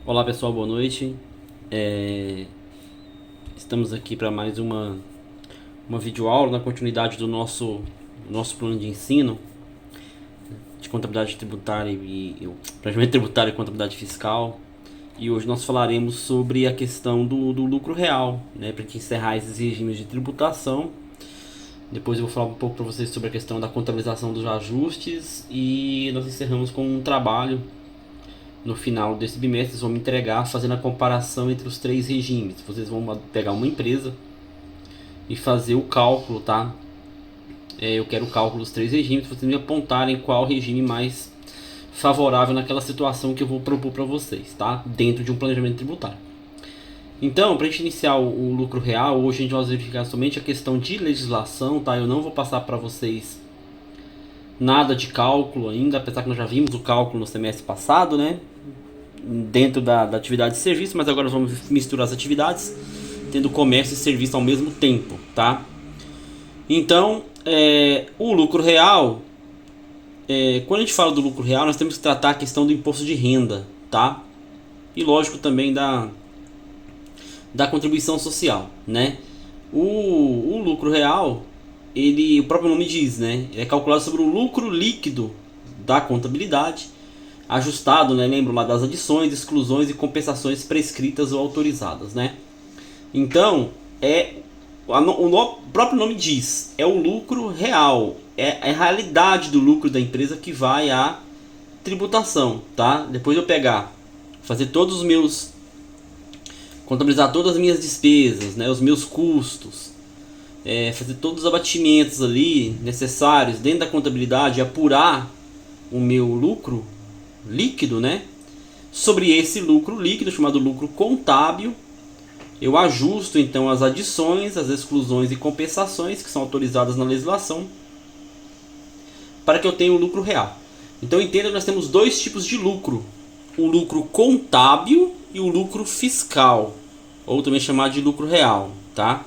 Olá pessoal, boa noite. É, Estamos aqui para mais uma videoaula na continuidade do nosso plano de ensino de contabilidade tributária e planejamento tributário e contabilidade fiscal. E hoje nós falaremos sobre a questão do lucro real, né, para gente encerrar esses regimes de tributação. Depois eu vou falar um pouco para vocês sobre a questão da contabilização dos ajustes e nós encerramos com um trabalho no final desse bimestre. Vocês vão me entregar fazendo a comparação entre os três regimes. Vocês vão pegar uma empresa e fazer o cálculo, tá? Eu quero o cálculo dos três regimes, vocês me apontarem qual regime mais favorável naquela situação que eu vou propor para vocês, tá? Dentro de um planejamento tributário. Então, para a gente iniciar o lucro real, hoje a gente vai verificar somente a questão de legislação, tá? Eu não vou passar para vocês nada de cálculo ainda, apesar que nós já vimos o cálculo no semestre passado, né? Dentro da atividade de serviço, mas agora vamos misturar as atividades, tendo comércio e serviço ao mesmo tempo, tá? Então, o lucro real, quando a gente fala do lucro real, nós temos que tratar a questão do imposto de renda, tá? E lógico também da contribuição social, né? O lucro real, o próprio nome diz, né? É calculado sobre o lucro líquido da contabilidade, ajustado, né? Lembro lá das adições, exclusões e compensações prescritas ou autorizadas, né? Então, o próprio nome diz, é o lucro real, é a realidade do lucro da empresa que vai à tributação, tá? Depois de eu fazer todos os meus, contabilizar todas as minhas despesas, né? Os meus custos, fazer todos os abatimentos ali necessários dentro da contabilidade, apurar o meu lucro líquido, né? Sobre esse lucro líquido, chamado lucro contábil, eu ajusto então as adições, as exclusões e compensações que são autorizadas na legislação para que eu tenha o lucro real. Então entenda que nós temos dois tipos de lucro: o lucro contábil e o lucro fiscal, ou também chamado de lucro real, tá?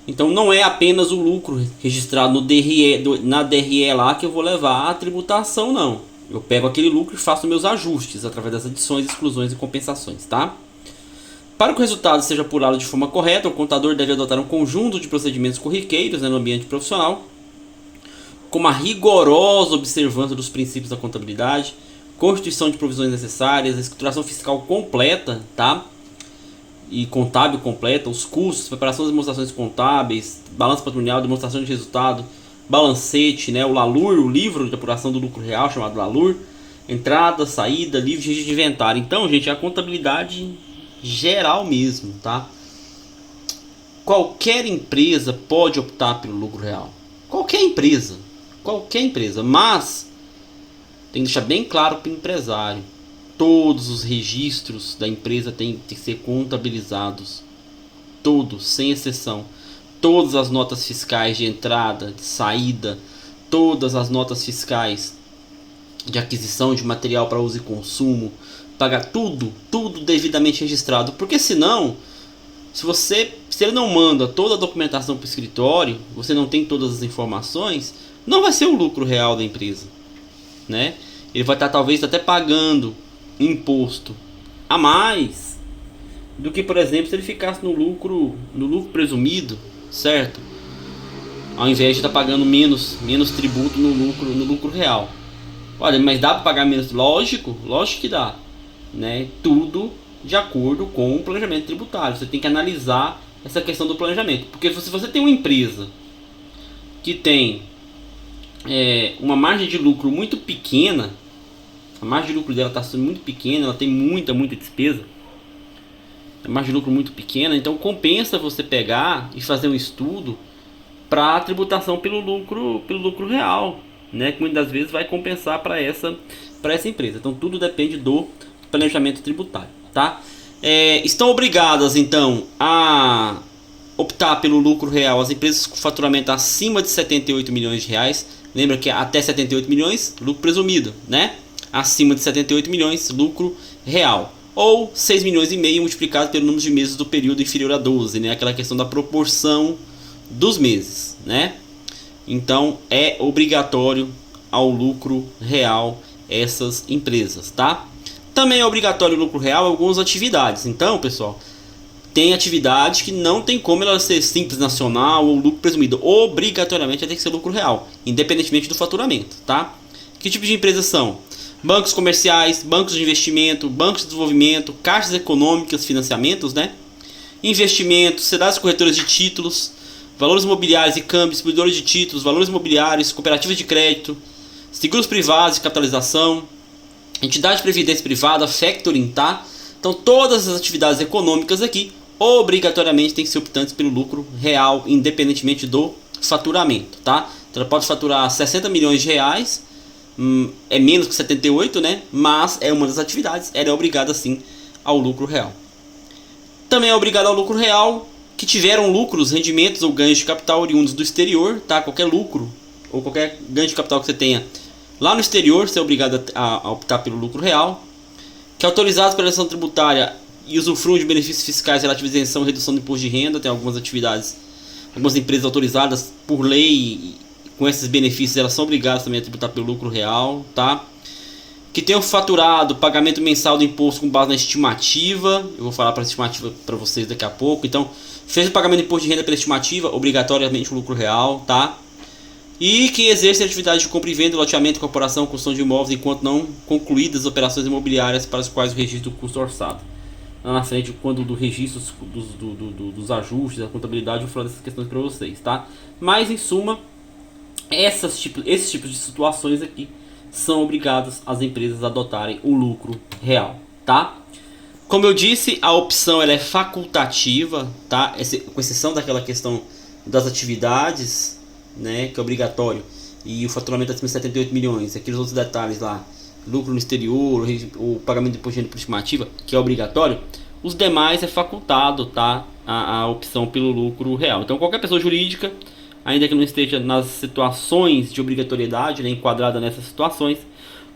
Então não é apenas o lucro registrado no DRE, na DRE lá que eu vou levar à tributação, não. Eu pego aquele lucro e faço meus ajustes através das adições, exclusões e compensações, tá? Para que o resultado seja apurado de forma correta, o contador deve adotar um conjunto de procedimentos corriqueiros, né, no ambiente profissional, com uma rigorosa observância dos princípios da contabilidade, constituição de provisões necessárias, a escrituração fiscal completa, tá? E contábil completa, os custos, preparação das demonstrações contábeis, balanço patrimonial, demonstração de resultado, balancete, né, o LALUR, o livro de apuração do lucro real, chamado LALUR, entrada, saída, livro de registro de inventário. Então, gente, é a contabilidade geral mesmo, tá? Qualquer empresa pode optar pelo lucro real. Qualquer empresa, mas tem que deixar bem claro para o empresário: todos os registros da empresa têm que ser contabilizados, todos, sem exceção. Todas as notas fiscais de entrada, de saída, todas as notas fiscais de aquisição de material para uso e consumo, pagar tudo devidamente registrado, porque senão, se ele não manda toda a documentação para o escritório, você não tem todas as informações, não vai ser o lucro real da empresa, né? Ele vai estar talvez até pagando imposto a mais do que, por exemplo, se ele ficasse no lucro presumido, certo? Ao invés de estar pagando menos tributo no lucro real. Olha, mas dá para pagar menos? Lógico que dá, né? Tudo de acordo com o planejamento tributário. Você tem que analisar essa questão do planejamento, porque se você tem uma empresa que tem uma margem de lucro muito pequena, a margem de lucro dela está sendo muito pequena, ela tem muita despesa, a margem de lucro muito pequena, então compensa você pegar e fazer um estudo para a tributação pelo lucro real, né? Que muitas vezes vai compensar para essa empresa. Então tudo depende do planejamento tributário, tá? Estão obrigadas então a optar pelo lucro real as empresas com faturamento acima de 78 milhões de reais. Lembra que até 78 milhões, lucro presumido, né? Acima de 78 milhões, lucro real. Ou 6 milhões e meio multiplicado pelo número de meses do período inferior a 12, né? Aquela questão da proporção dos meses, né? Então é obrigatório ao lucro real essas empresas, tá? Também é obrigatório o lucro real em algumas atividades. Então, pessoal, tem atividades que não tem como ela ser simples nacional ou lucro presumido. Obrigatoriamente tem que ser lucro real, independentemente do faturamento, tá? Que tipo de empresas são? Bancos comerciais, bancos de investimento, bancos de desenvolvimento, caixas econômicas, financiamentos, né? Investimentos, sociedades corretoras de títulos, valores imobiliários e câmbios, distribuidores de títulos, valores imobiliários, cooperativas de crédito, seguros privados de capitalização, entidade de previdência privada, factoring, tá? Então todas as atividades econômicas aqui obrigatoriamente tem que ser optantes pelo lucro real, independentemente do faturamento, tá? Então ela pode faturar 60 milhões de reais, é menos que 78, né? Mas é uma das atividades, ela é obrigada sim ao lucro real. Também é obrigada ao lucro real que tiveram lucros, rendimentos ou ganhos de capital oriundos do exterior, tá? Qualquer lucro ou qualquer ganho de capital que você tenha lá no exterior, você é obrigado a optar pelo lucro real. Que autorizados pela legislação tributária e usufruem de benefícios fiscais relativos à isenção e redução do imposto de renda. Tem algumas atividades, algumas empresas autorizadas por lei com esses benefícios, elas são obrigadas também a tributar pelo lucro real, tá? Que tenham faturado pagamento mensal do imposto com base na estimativa. Eu vou falar para a estimativa para vocês daqui a pouco. Então, fez o pagamento de imposto de renda pela estimativa, obrigatoriamente o lucro real, tá? E que exerce atividade de compra e venda, loteamento, incorporação, construção de imóveis, enquanto não concluídas as operações imobiliárias para as quais o registro do custo orçado. Lá na frente, quando do registro dos ajustes, da contabilidade, eu vou falar dessas questões para vocês, tá? Mas, em suma, esses tipos de situações aqui são obrigadas as empresas a adotarem o lucro real, tá? Como eu disse, a opção ela é facultativa, tá? Com exceção daquela questão das atividades, né, que é obrigatório, e o faturamento acima de 78 milhões, aqueles outros detalhes lá, lucro no exterior, o pagamento de imposto de renda por estimativa, que é obrigatório, os demais é facultado, tá? A opção pelo lucro real. Então qualquer pessoa jurídica, ainda que não esteja nas situações de obrigatoriedade, né, enquadrada nessas situações,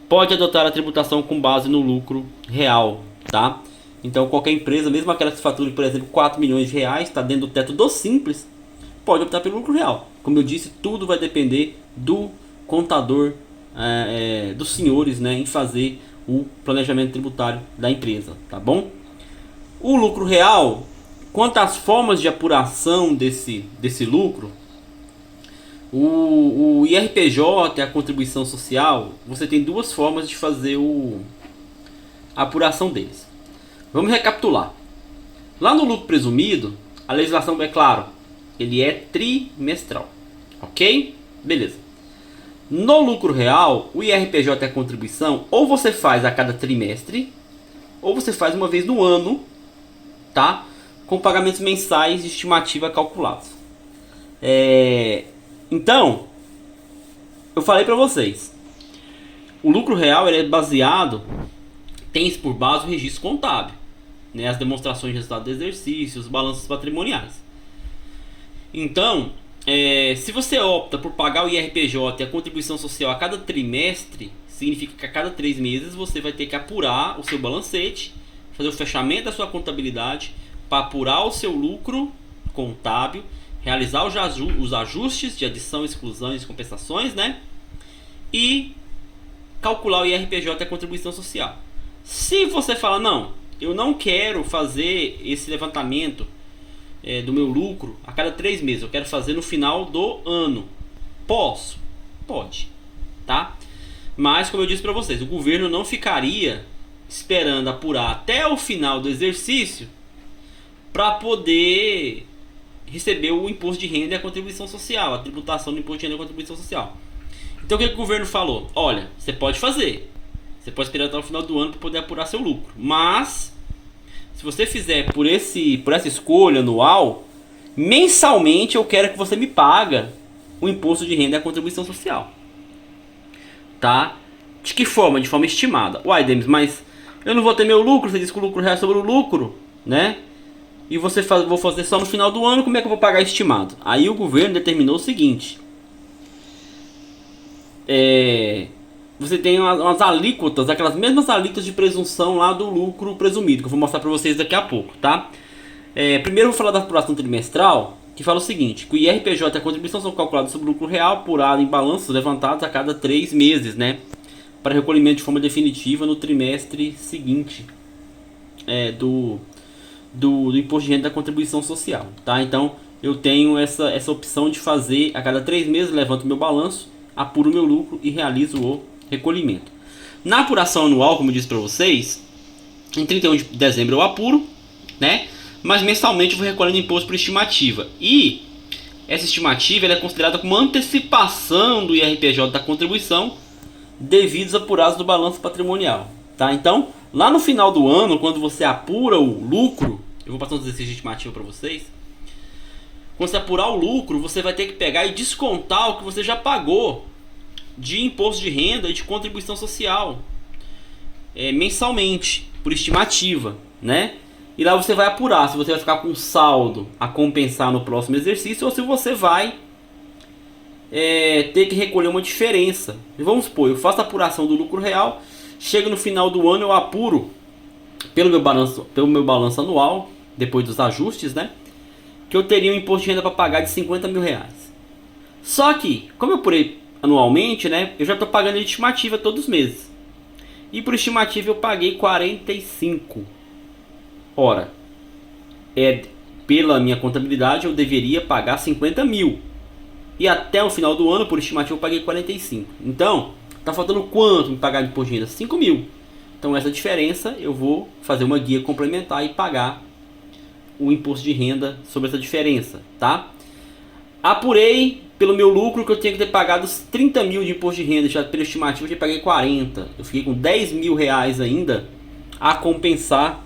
pode adotar a tributação com base no lucro real, tá? Então qualquer empresa, mesmo aquela que fature, por exemplo, 4 milhões de reais, está dentro do teto do Simples, pode optar pelo lucro real. Como eu disse, tudo vai depender do contador, dos senhores, né, em fazer o planejamento tributário da empresa, tá bom? O lucro real, quanto às formas de apuração desse lucro, o IRPJ, a contribuição social, você tem duas formas de fazer a apuração deles. Vamos recapitular. Lá no lucro presumido, a legislação é claro, ele é trimestral, ok? Beleza. No lucro real, o IRPJ é a contribuição, ou você faz a cada trimestre, ou você faz uma vez no ano, tá? Com pagamentos mensais de estimativa calculados. Então, eu falei para vocês, o lucro real ele é baseado, tem por base o registro contábil, né? As demonstrações de resultado do exercício, os balanços patrimoniais. Então, se você opta por pagar o IRPJ e a contribuição social a cada trimestre, significa que a cada 3 meses você vai ter que apurar o seu balancete, fazer o fechamento da sua contabilidade, para apurar o seu lucro contábil, realizar os ajustes de adição, exclusão e compensações, né? E calcular o IRPJ e a contribuição social. Se você fala, não, eu não quero fazer esse levantamento do meu lucro a cada 3 meses, eu quero fazer no final do ano. Posso? Pode, tá? Mas como eu disse para vocês, o governo não ficaria esperando apurar até o final do exercício para poder receber o imposto de renda e a contribuição social, a tributação do imposto de renda e a contribuição social. Então o que o governo falou? Olha, você pode fazer, você pode esperar até o final do ano para poder apurar seu lucro, mas se você fizer por essa escolha anual, mensalmente eu quero que você me paga o imposto de renda e a contribuição social, tá? De que forma? De forma estimada. Uai, Demis, mas eu não vou ter meu lucro, você disse que o lucro real é sobre o lucro, né? E vou fazer só no final do ano, como é que eu vou pagar estimado? Aí o governo determinou o seguinte: você tem umas alíquotas, aquelas mesmas alíquotas de presunção lá do lucro presumido, que eu vou mostrar para vocês daqui a pouco, tá? Primeiro eu vou falar da apuração trimestral, que fala o seguinte, que o IRPJ e a contribuição são calculados sobre o lucro real apurado em balanços levantados a cada 3 meses, né? para recolhimento de forma definitiva no trimestre seguinte do imposto de renda da contribuição social, tá? Então eu tenho essa opção de fazer a cada 3 meses, levanto meu balanço, apuro meu lucro e realizo o recolhimento. Na apuração anual, como eu disse para vocês, em 31 de dezembro eu apuro, né? Mas mensalmente eu vou recolhendo imposto por estimativa. E essa estimativa ela é considerada como antecipação do IRPJ da contribuição devidos apurados do balanço patrimonial, tá? Então, lá no final do ano, quando você apura o lucro, eu vou passar um exercício de estimativa para vocês. Quando você apurar o lucro, você vai ter que pegar e descontar o que você já pagou de imposto de renda e de contribuição social mensalmente, por estimativa, né? E lá você vai apurar se você vai ficar com saldo a compensar no próximo exercício ou se você vai ter que recolher uma diferença. E vamos supor, eu faço a apuração do lucro real, chega no final do ano, eu apuro pelo meu balanço anual, depois dos ajustes, né? Que eu teria um imposto de renda para pagar de 50 mil reais. Só que, como eu apurei anualmente, né? Eu já estou pagando de estimativa todos os meses. E por estimativa eu paguei 45. Ora, pela minha contabilidade eu deveria pagar 50 mil. E até o final do ano, por estimativa, eu paguei 45. Então, tá faltando quanto me pagar de imposto de renda? 5 mil. Então essa diferença eu vou fazer uma guia complementar e pagar o imposto de renda sobre essa diferença, tá? Apurei pelo meu lucro que eu tinha que ter pagado os 30 mil de imposto de renda, já pela estimativa eu já paguei 40. Eu fiquei com 10 mil reais ainda a compensar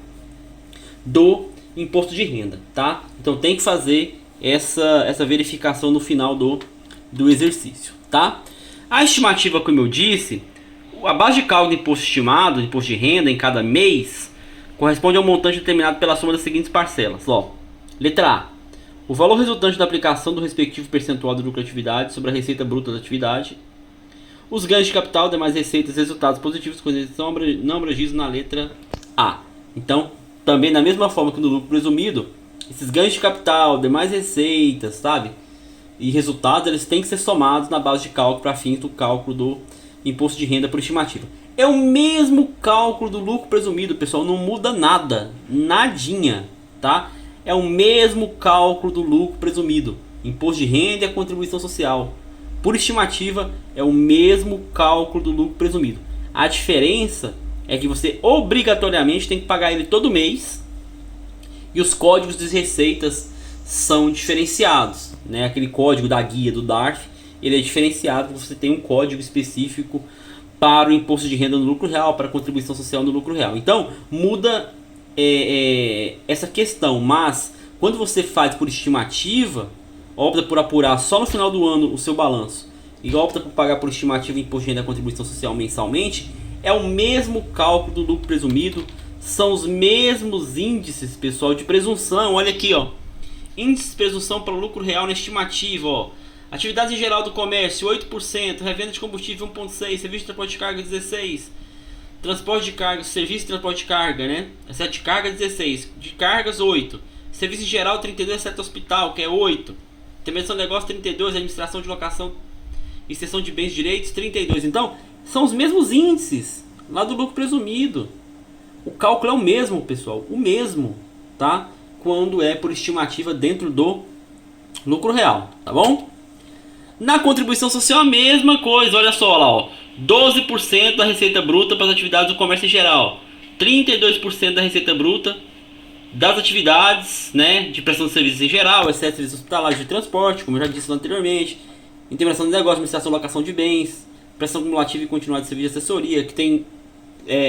do imposto de renda, tá? Então tem que fazer essa verificação no final do exercício, tá? A estimativa, como eu disse, a base de cálculo do imposto estimado, do imposto de renda em cada mês, corresponde ao montante determinado pela soma das seguintes parcelas. Ó, letra A. O valor resultante da aplicação do respectivo percentual de lucratividade sobre a receita bruta da atividade. Os ganhos de capital, demais receitas e resultados positivos são não abrangidos na letra A. Então, também da mesma forma que no lucro presumido, esses ganhos de capital, demais receitas, sabe? E resultados, eles têm que ser somados na base de cálculo para fins do cálculo do imposto de renda por estimativa. É o mesmo cálculo do lucro presumido, pessoal, não muda nada, nadinha, tá? É o mesmo cálculo do lucro presumido, imposto de renda e a contribuição social. Por estimativa, é o mesmo cálculo do lucro presumido. A diferença é que você obrigatoriamente tem que pagar ele todo mês e os códigos de receitas são diferenciados, né? Aquele código da guia do DARF, ele é diferenciado, você tem um código específico para o imposto de renda no lucro real, para a contribuição social no lucro real. Então, muda essa questão, mas quando você faz por estimativa, opta por apurar só no final do ano o seu balanço e opta por pagar por estimativa imposto de renda e contribuição social mensalmente, é o mesmo cálculo do lucro presumido, são os mesmos índices, pessoal, de presunção. Olha aqui, ó, índice de presunção para o lucro real na estimativa, ó. Atividades em geral do comércio, 8%, revenda de combustível 1,6%, serviço de transporte de carga 16%, transporte de carga, serviço de transporte de carga, né? 7 de carga 16%, de cargas 8%, serviço em geral 32%, exceto hospital, que é 8%, intervenção de negócio 32%, administração de locação e cessão de bens e direitos 32%. Então, são os mesmos índices lá do lucro presumido. O cálculo é o mesmo, pessoal, o mesmo, tá? Quando é por estimativa dentro do lucro real, tá bom? Na contribuição social a mesma coisa, olha só lá, ó, 12% da receita bruta para as atividades do comércio em geral, 32% da receita bruta das atividades, né, de prestação de serviços em geral, exceto serviços hospitalares de transporte, como eu já disse anteriormente, integração de negócio, administração e locação de bens, prestação cumulativa e continuada de serviço de assessoria, que tem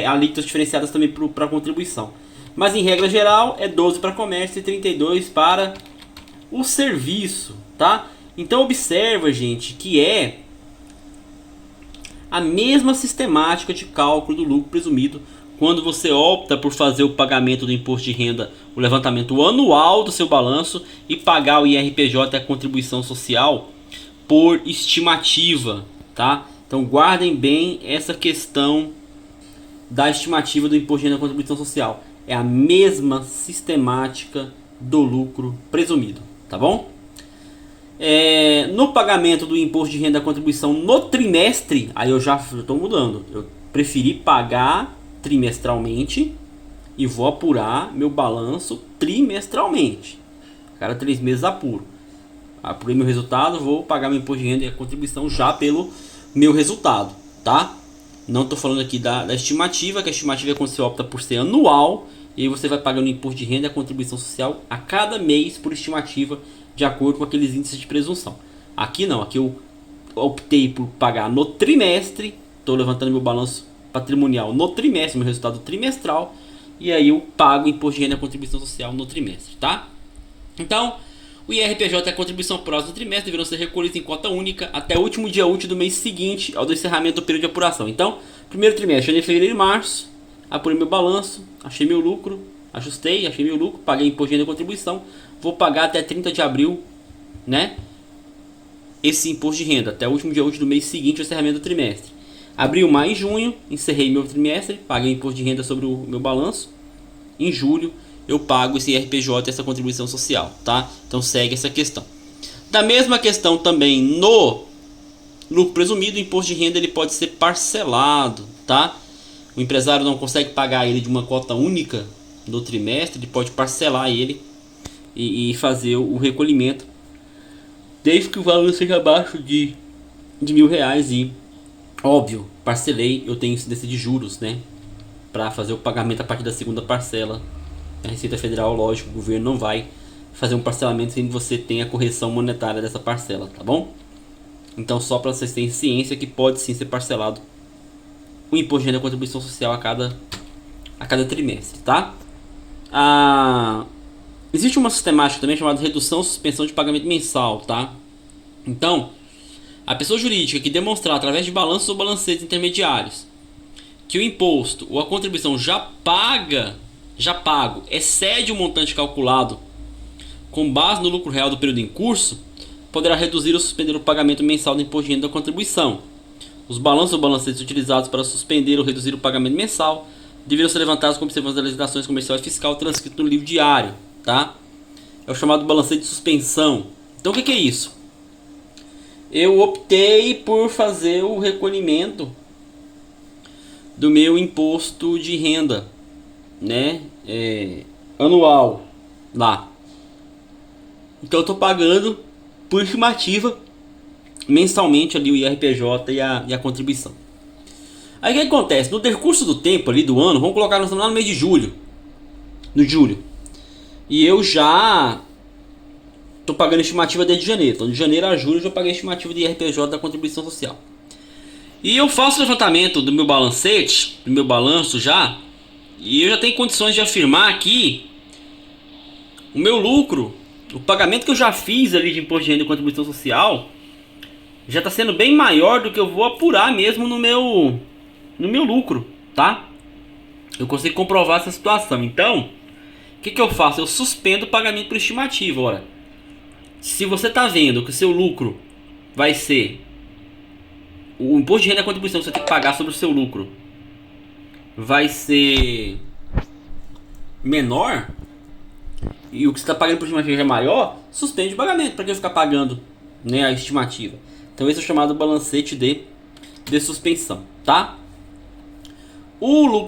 alíquotas diferenciadas também para a contribuição. Mas em regra geral é 12% para comércio e 32% para o serviço, tá? Então observa, gente, que é a mesma sistemática de cálculo do lucro presumido quando você opta por fazer o pagamento do imposto de renda, o levantamento anual do seu balanço e pagar o IRPJ e a contribuição social por estimativa, tá? Então guardem bem essa questão da estimativa do imposto de renda e contribuição social. É a mesma sistemática do lucro presumido, tá bom? No pagamento do imposto de renda e contribuição no trimestre, aí eu já estou mudando. preferi pagar trimestralmente e vou apurar meu balanço trimestralmente. Cada 3 meses apuro. Apurei meu resultado, vou pagar meu imposto de renda e a contribuição já pelo meu resultado, tá? Não estou falando aqui da estimativa, que a estimativa é quando você opta por ser anual e aí você vai pagando o imposto de renda e a contribuição social a cada mês por estimativa, de acordo com aqueles índices de presunção. Aqui não, aqui eu optei por pagar no trimestre, estou levantando meu balanço patrimonial no trimestre, meu resultado trimestral, e aí eu pago o imposto de renda e a contribuição social no trimestre, tá? Então, o IRPJ e a contribuição próxima do trimestre deverão ser recolhidos em cota única até o último dia útil do mês seguinte ao do encerramento do período de apuração. Então, primeiro trimestre, janeiro, fevereiro e março, apurei meu balanço, achei meu lucro, ajustei, achei meu lucro, paguei imposto de renda e contribuição, vou pagar até 30 de abril, né? Esse imposto de renda, até o último dia útil do mês seguinte ao encerramento do trimestre. Abril, maio e junho, encerrei meu trimestre, paguei imposto de renda sobre o meu balanço. Em julho, eu pago esse IRPJ e essa contribuição social, tá? Então segue essa questão. Da mesma questão também no lucro presumido, o imposto de renda ele pode ser parcelado, tá? O empresário não consegue pagar ele de uma cota única no trimestre, ele pode parcelar ele e fazer o recolhimento, desde que o valor seja abaixo de R$ 1.000 e, óbvio, parcelei, eu tenho incidência de juros, né? Para fazer o pagamento a partir da segunda parcela. A Receita Federal, lógico, o governo não vai fazer um parcelamento sem que você tenha a correção monetária dessa parcela, tá bom? Então, só para vocês terem ciência que pode sim ser parcelado o imposto de renda e a contribuição social a cada trimestre, tá? Existe uma sistemática também chamada redução ou suspensão de pagamento mensal, tá? Então, a pessoa jurídica que demonstrar através de balanços ou balancetes intermediários que o imposto ou a contribuição já pago excede o montante calculado com base no lucro real do período em curso, poderá reduzir ou suspender o pagamento mensal do imposto de renda da contribuição. Os balanços ou balancetes utilizados para suspender ou reduzir o pagamento mensal deverão ser levantados com observância das legislações comercial e fiscal transcrito no livro diário, tá? É o chamado balancete de suspensão. Então o que é isso? Eu optei por fazer o recolhimento do meu imposto de renda, né, anual lá. Então eu estou pagando por estimativa mensalmente ali o IRPJ e a contribuição. Aí o que acontece? No decurso do tempo ali do ano, vamos colocar, nós estamos lá no mês de julho, e eu já estou pagando estimativa desde janeiro. Então de janeiro a julho eu já paguei a estimativa de IRPJ da contribuição social. E eu faço o levantamento do meu balancete, do meu balanço já, e eu já tenho condições de afirmar que o meu lucro, o pagamento que eu já fiz ali de imposto de renda e contribuição social, já está sendo bem maior do que eu vou apurar mesmo no meu lucro, tá? Eu consigo comprovar essa situação. Então, o que eu faço? Eu suspendo o pagamento por estimativa. Ora, se você está vendo que o seu lucro vai ser, o imposto de renda e a contribuição que você tem que pagar sobre o seu lucro vai ser menor, e o que você está pagando por estimativa é maior, suspende o pagamento. Para que eu ficar pagando, né, a estimativa? Então esse é o chamado balancete de suspensão, tá? O lucro